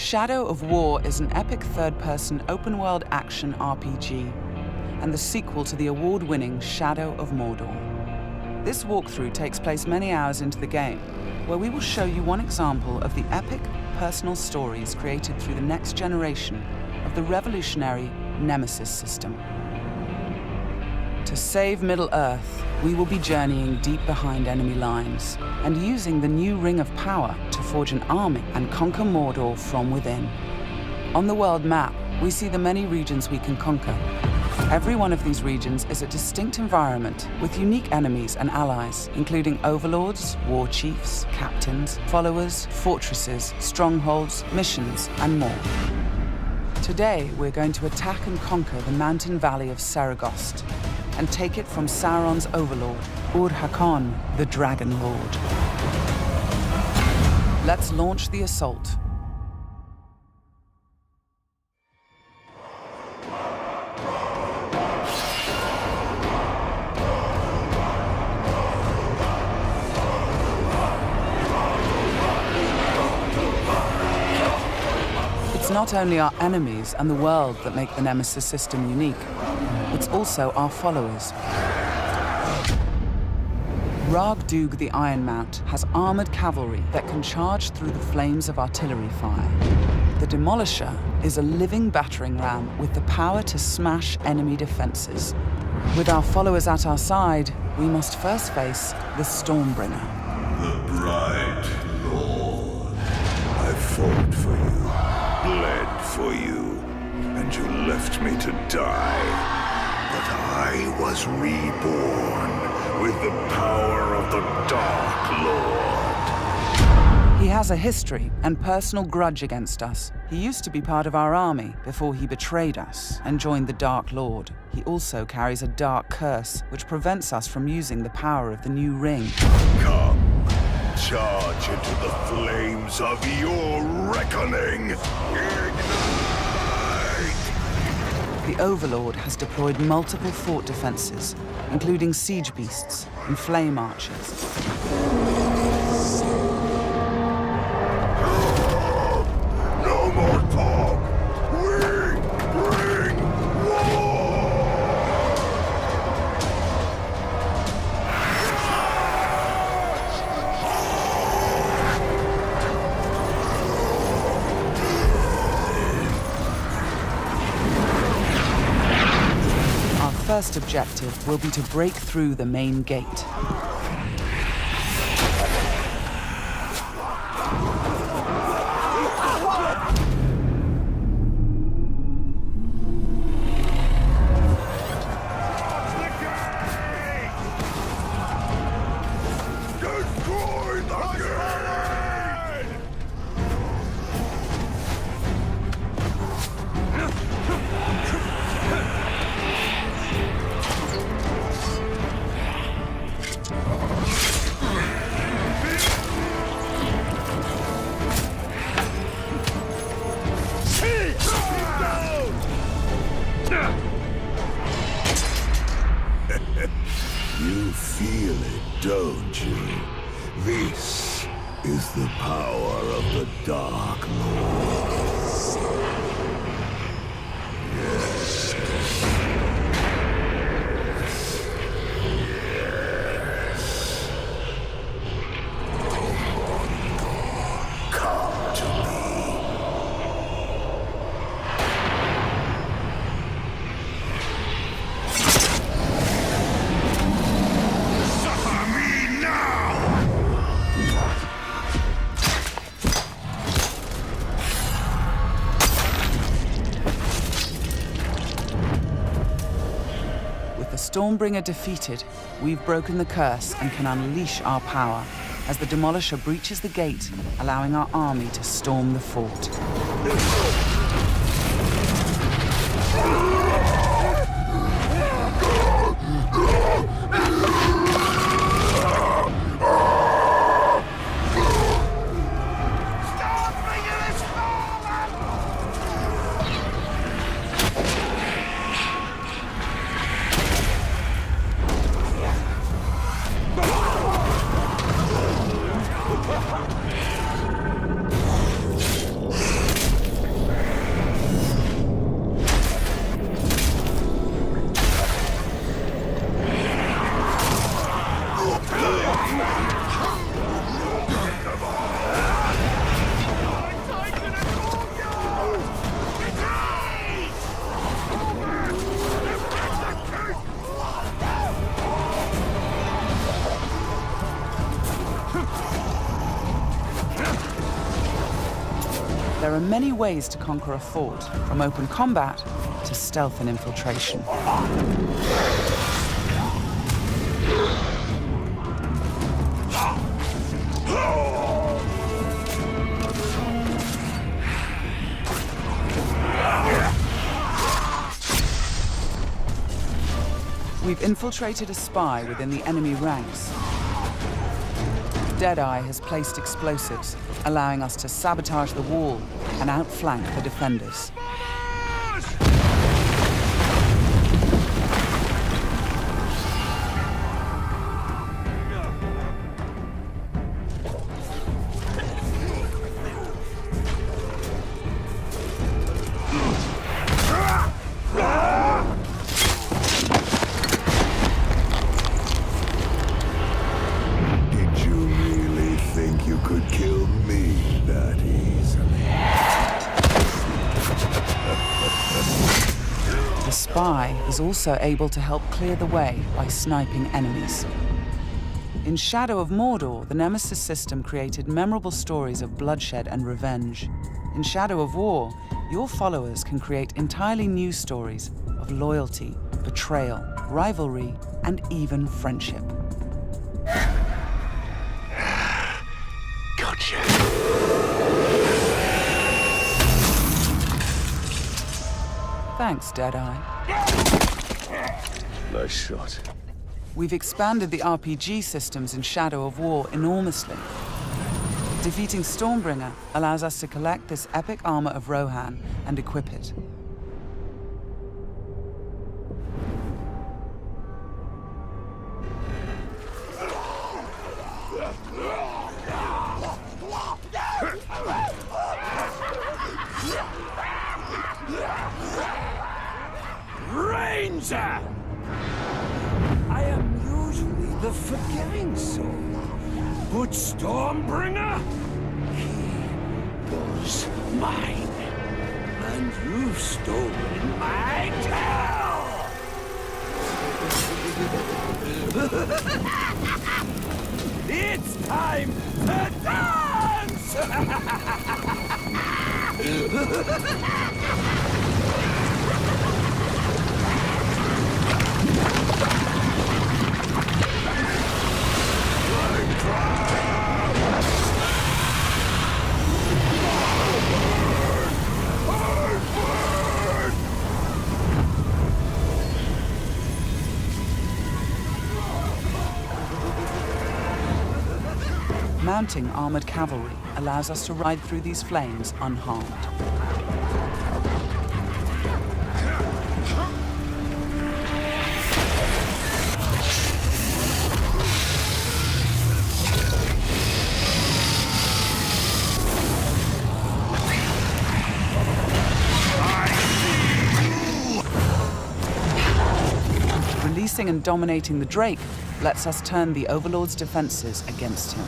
Shadow of War is an epic third-person open-world action RPG and the sequel to the award-winning Shadow of Mordor. This walkthrough takes place many hours into the game, where we will show you one example of the epic personal stories created through the next generation of the revolutionary Nemesis system. To save Middle-earth, we will be journeying deep behind enemy lines and using the new Ring of Power to forge an army and conquer Mordor from within. On the world map, we see the many regions we can conquer. Every one of these regions is a distinct environment with unique enemies and allies, including overlords, war chiefs, captains, followers, fortresses, strongholds, missions, and more. Today, we're going to attack and conquer the mountain valley of Seregot and take it from Sauron's overlord, Ur-Hakon, the Dragon Lord. Let's launch the assault. It's not only our enemies and the world that make the Nemesis system unique, it's also our followers. Ragdug the Iron Mount has armored cavalry that can charge through the flames of artillery fire. The Demolisher is a living battering ram with the power to smash enemy defenses. With our followers at our side, we must first face the Stormbringer. The Bright Lord. I fought for you, bled for you, and you left me to die. But I was reborn with the power of the Dark Lord. He has a history and personal grudge against us. He used to be part of our army before he betrayed us and joined the Dark Lord. He also carries a dark curse, which prevents us from using the power of the new ring. Come, charge into the flames of your reckoning. Ignite! The Overlord has deployed multiple fort defenses, including siege beasts and flame archers. No more talk! We bring war! Our first objective will be to break through the main gate. Destroy the gate! You feel it, don't you? This is the power of the Dark Lord. Yes. Yes. Come to me. Suffer me now! With the Stormbringer defeated, we've broken the curse and can unleash our power as the Demolisher breaches the gate, allowing our army to storm the fort. there are many ways to conquer a fort, from open combat to stealth and infiltration. We've infiltrated a spy within the enemy ranks. Deadeye has placed explosives, allowing us to sabotage the wall and outflank the defenders. The spy is also able to help clear the way by sniping enemies. In Shadow of Mordor, the Nemesis system created memorable stories of bloodshed and revenge. In Shadow of War, your followers can create entirely new stories of loyalty, betrayal, rivalry, and even friendship. Gotcha. Thanks, Deadeye. Nice shot. We've expanded the RPG systems in Shadow of War enormously. Defeating Stormbringer allows us to collect this epic armor of Rohan and equip it. Ranger! I am usually the forgiving soul, but Stormbringer, he was mine, and you've stolen my tail! It's time to dance! Mounting armored cavalry allows us to ride through these flames unharmed. Releasing and dominating the Drake lets us turn the Overlord's defenses against him.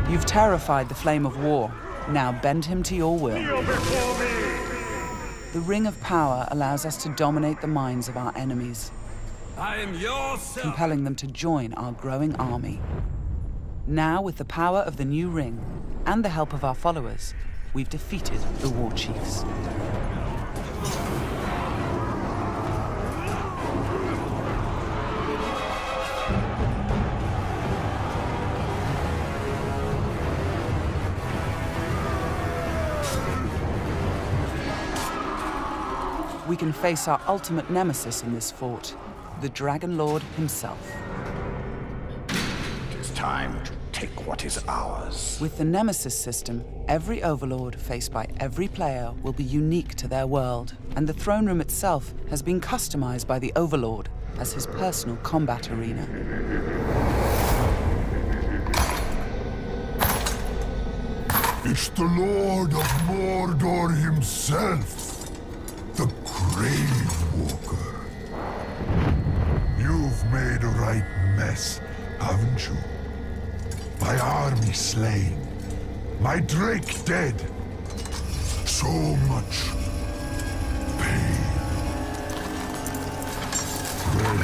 You've terrified the Flame of War. Now bend him to your will. The Ring of Power allows us to dominate the minds of our enemies, I am your son. compelling them to join our growing army. Now, with the power of the new ring and the help of our followers, we've defeated the War Chiefs. we can face our ultimate nemesis in this fort, the Dragon Lord himself. It is time to take what is ours. With the Nemesis system, every Overlord faced by every player will be unique to their world, and the throne room itself has been customized by the Overlord as his personal combat arena. It's the Lord of Mordor himself, the Grave Walker. You've made a right mess, haven't you? My army slain, my Drake dead. So much pain. Well,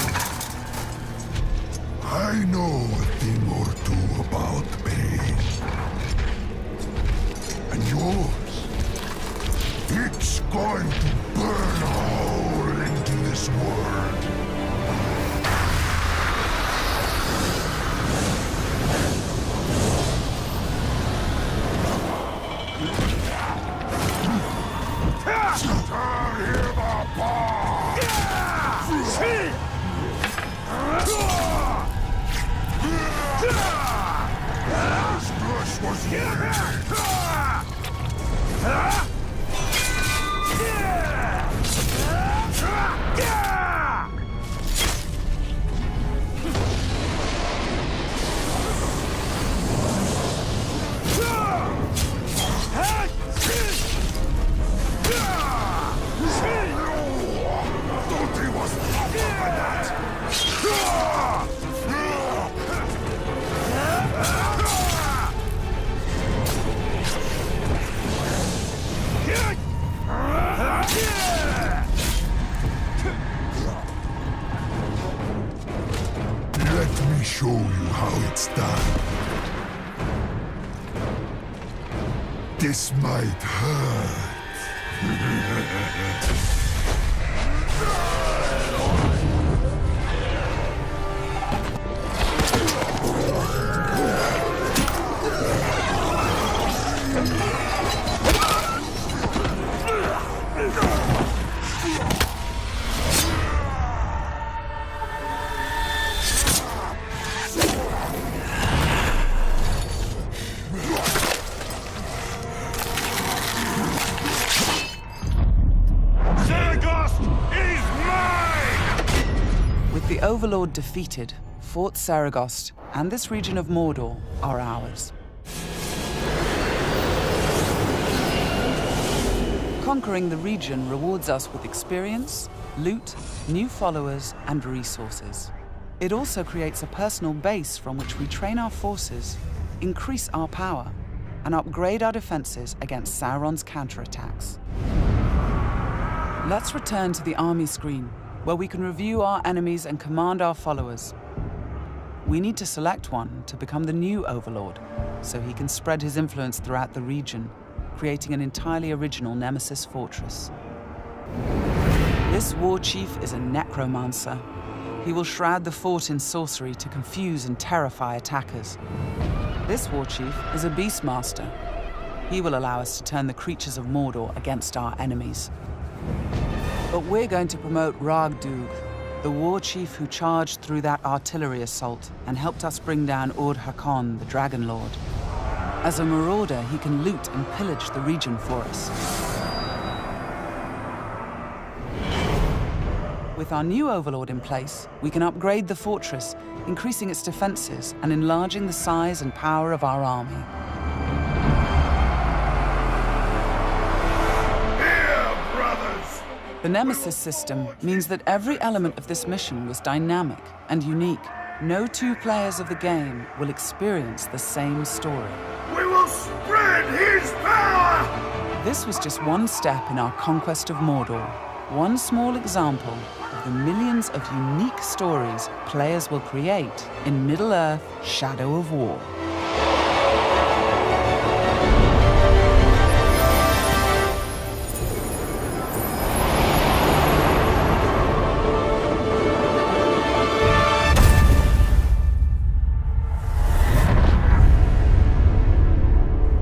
I know a thing or two about pain. And yours, it's going to burn a hole into this world. Let me show you how it's done. This might hurt. The Overlord defeated, Fort Seregot and this region of Mordor are ours. Conquering the region rewards us with experience, loot, new followers, and resources. It also creates a personal base from which we train our forces, increase our power, and upgrade our defenses against Sauron's counterattacks. Let's return to the army screen, where we can review our enemies and command our followers. We need to select one to become the new Overlord, so he can spread his influence throughout the region, creating an entirely original Nemesis fortress. This war chief is a necromancer. He will shroud the fort in sorcery to confuse and terrify attackers. This war chief is a beastmaster. He will allow us to turn the creatures of Mordor against our enemies. But we're going to promote Ragdug, the war chief who charged through that artillery assault and helped us bring down Ur-Hakon, the Dragon Lord. As a marauder, he can loot and pillage the region for us. With our new Overlord in place, we can upgrade the fortress, increasing its defenses and enlarging the size and power of our army. The Nemesis system means that every element of this mission was dynamic and unique. No two players of the game will experience the same story. We will spread his power! This was just one step in our conquest of Mordor. One small example of the millions of unique stories players will create in Middle-earth: Shadow of War.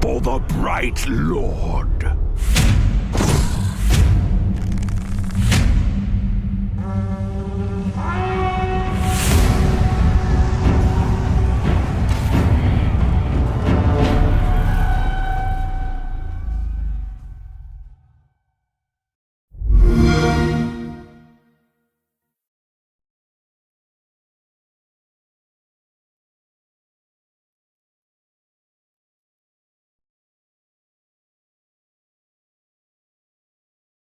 For the Bright Lord.